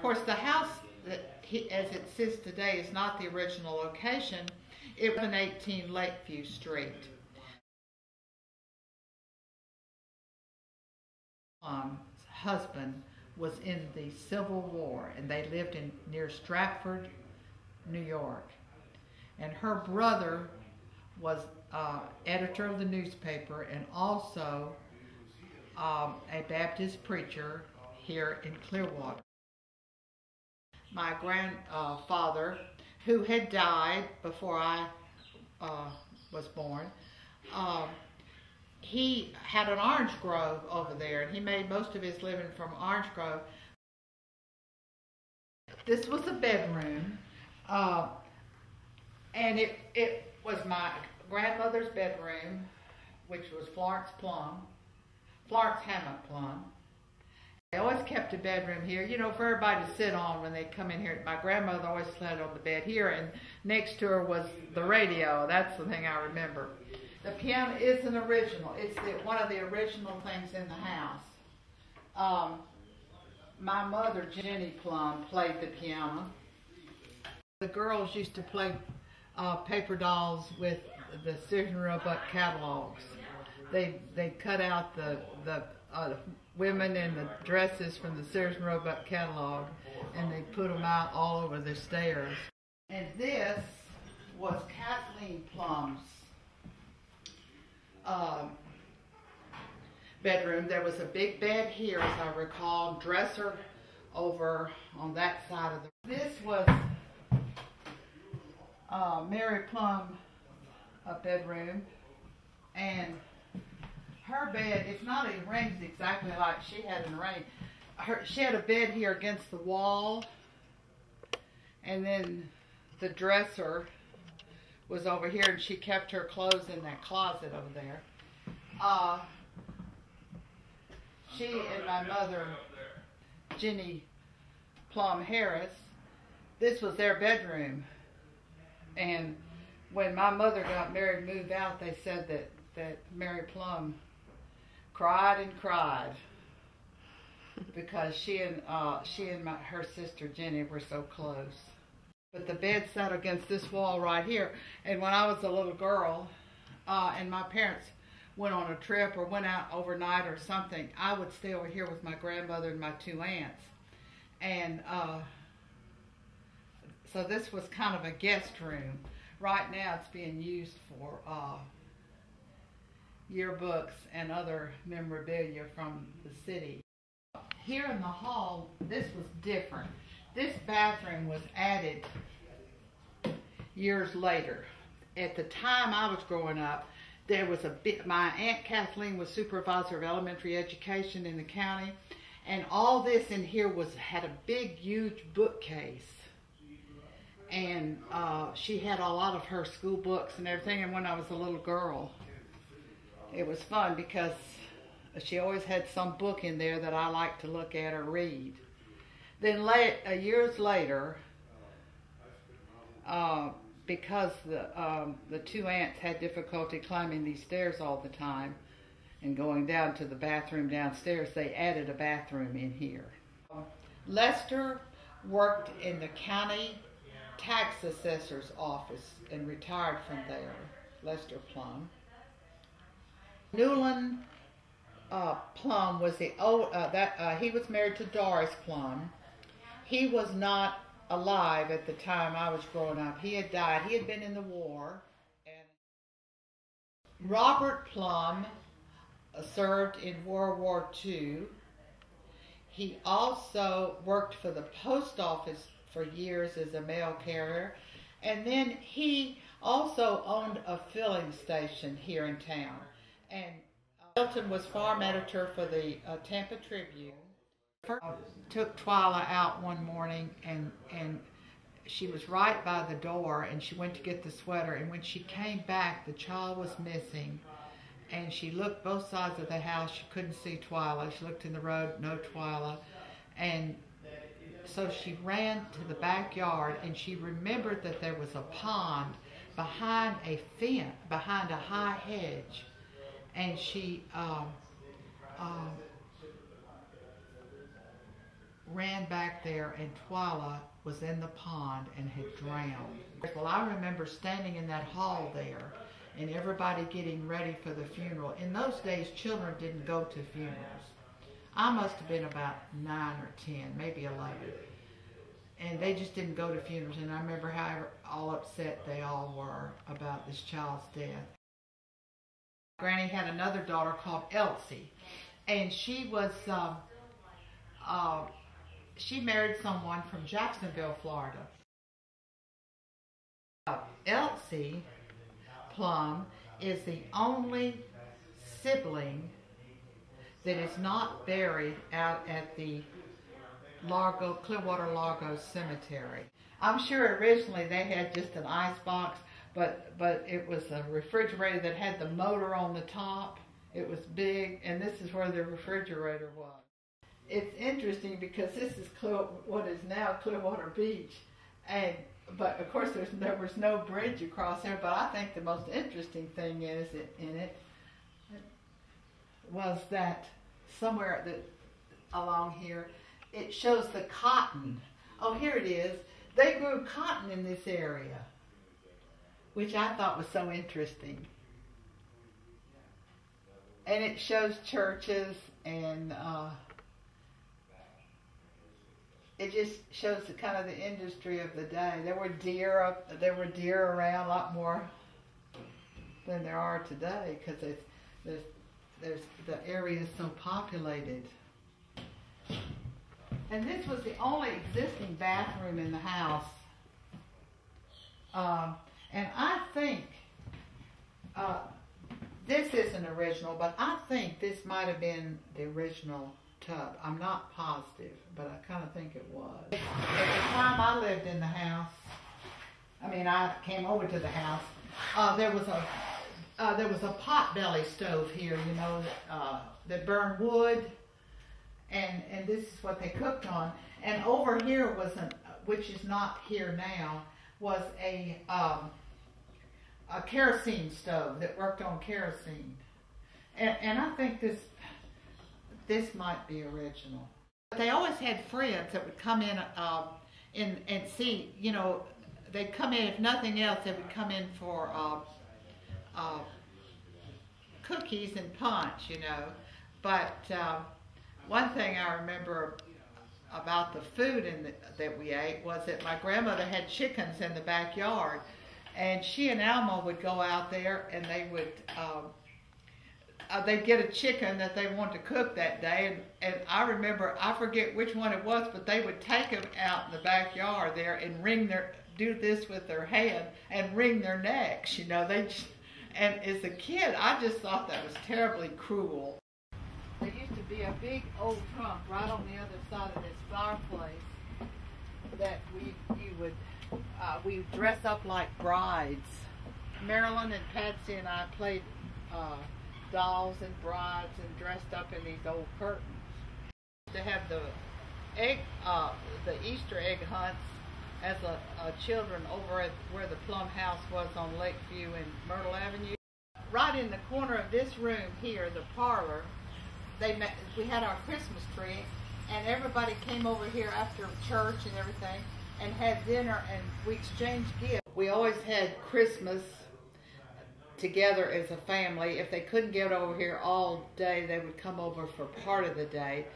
course, the house as it sits today is not the original location. It was 18 Lakeview Street. Husband was in the Civil War, and they lived near Stratford, New York. And her brother was editor of the newspaper and also a Baptist preacher here in Clearwater. My grandfather, who had died before I was born, he had an orange grove over there, and he made most of his living from orange grove. This was a bedroom, and it was my grandmother's bedroom, which was Florence Hammond Plumb. They always kept a bedroom here, you know, for everybody to sit on when they come in here. My grandmother always slept on the bed here, and next to her was the radio. That's the thing I remember. The piano is an original. It's one of the original things in the house. My mother, Jenny Plumb, played the piano. The girls used to play paper dolls with the Sears and Roebuck catalogs. They cut out the women in the dresses from the Sears and Roebuck catalog, and they put them out all over the stairs. And this was Kathleen Plumb's bedroom. There was a big bed here, as I recall, dresser over on that side of the. This was Mary Plumb bedroom, and her bed, it's not arranged exactly like she had it arranged. She had a bed here against the wall, and then the dresser was over here, and she kept her clothes in that closet over there. She and my mother, Jenny Plumb Harris, this was their bedroom. And when my mother got married and moved out, they said that Mary Plumb cried and cried because she and her sister Jenny were so close. But the bed sat against this wall right here. And when I was a little girl, and my parents went on a trip or went out overnight or something, I would stay over here with my grandmother and my two aunts. And so this was kind of a guest room. Right now it's being used for yearbooks and other memorabilia from the city. Here in the hall, this was different. This bathroom was added years later. At the time I was growing up, there was my Aunt Kathleen was supervisor of elementary education in the county, and all this in here had a big, huge bookcase. And she had a lot of her school books and everything, and when I was a little girl, it was fun because she always had some book in there that I liked to look at or read. Then years later, because the two aunts had difficulty climbing these stairs all the time and going down to the bathroom downstairs, they added a bathroom in here. Lester worked in the county tax assessor's office and retired from there, Lester Plumb. Newland Plumb was the he was married to Doris Plumb. He was not alive at the time I was growing up. He had died. He had been in the war. And Robert Plumb served in World War II. He also worked for the post office for years as a mail carrier. And then he also owned a filling station here in town. And Milton was farm editor for the Tampa Tribune. Took Twyla out one morning, and she was right by the door, and she went to get the sweater, and when she came back, the child was missing, and she looked both sides of the house. She couldn't see Twyla. She looked in the road, no Twyla, and so she ran to the backyard, and she remembered that there was a pond behind a fence, behind a high hedge, and she ran back there and Twyla was in the pond and had drowned. Well, I remember standing in that hall there and everybody getting ready for the funeral. In those days, children didn't go to funerals. I must have been about 9 or 10, maybe 11. And they just didn't go to funerals. And I remember how all upset they all were about this child's death. Granny had another daughter called Elsie. And she was, she married someone from Jacksonville, Florida. Elsie Plumb is the only sibling that is not buried out at the Clearwater Largo Cemetery. I'm sure originally they had just an ice box, but it was a refrigerator that had the motor on the top. It was big, and this is where the refrigerator was. It's interesting because this is what is now Clearwater Beach, but of course there was no bridge across there. But I think the most interesting thing in it was that somewhere along here it shows the cotton. Oh, here it is. They grew cotton in this area, which I thought was so interesting. And it shows churches, and it just shows the kind of the industry of the day. There were deer around, a lot more than there are today, because the area is so populated. And this was the only existing bathroom in the house. And I think this isn't original, but I think this might have been the original tub. I'm not positive, but I kind of think it was. At the time I lived in the house, I came over to the house, there was a pot-belly stove here, that burned wood, and this is what they cooked on. And over here was which is not here now, was a kerosene stove that worked on kerosene. And I think this might be original. But they always had friends that would come in and see, they'd come in, if nothing else, they would come in for cookies and punch, But one thing I remember about the food that we ate was that my grandmother had chickens in the backyard, and she and Alma would go out there and they would they'd get a chicken that they wanted to cook that day, and I remember, I forget which one it was, but they would take them out in the backyard there and do this with their hand and wring their necks, and as a kid I just thought that was terribly cruel. There used to be a big old trunk right on the other side of this fireplace that we dress up like brides. Marilyn and Patsy and I played dolls and brides and dressed up in these old curtains. To have the Easter egg hunts as children over at where the Plumb House was on Lakeview and Myrtle Avenue. Right in the corner of this room here, the parlor, we had our Christmas tree, and everybody came over here after church and everything and had dinner, and we exchanged gifts. We always had Christmas together as a family. If they couldn't get over here all day, they would come over for part of the day.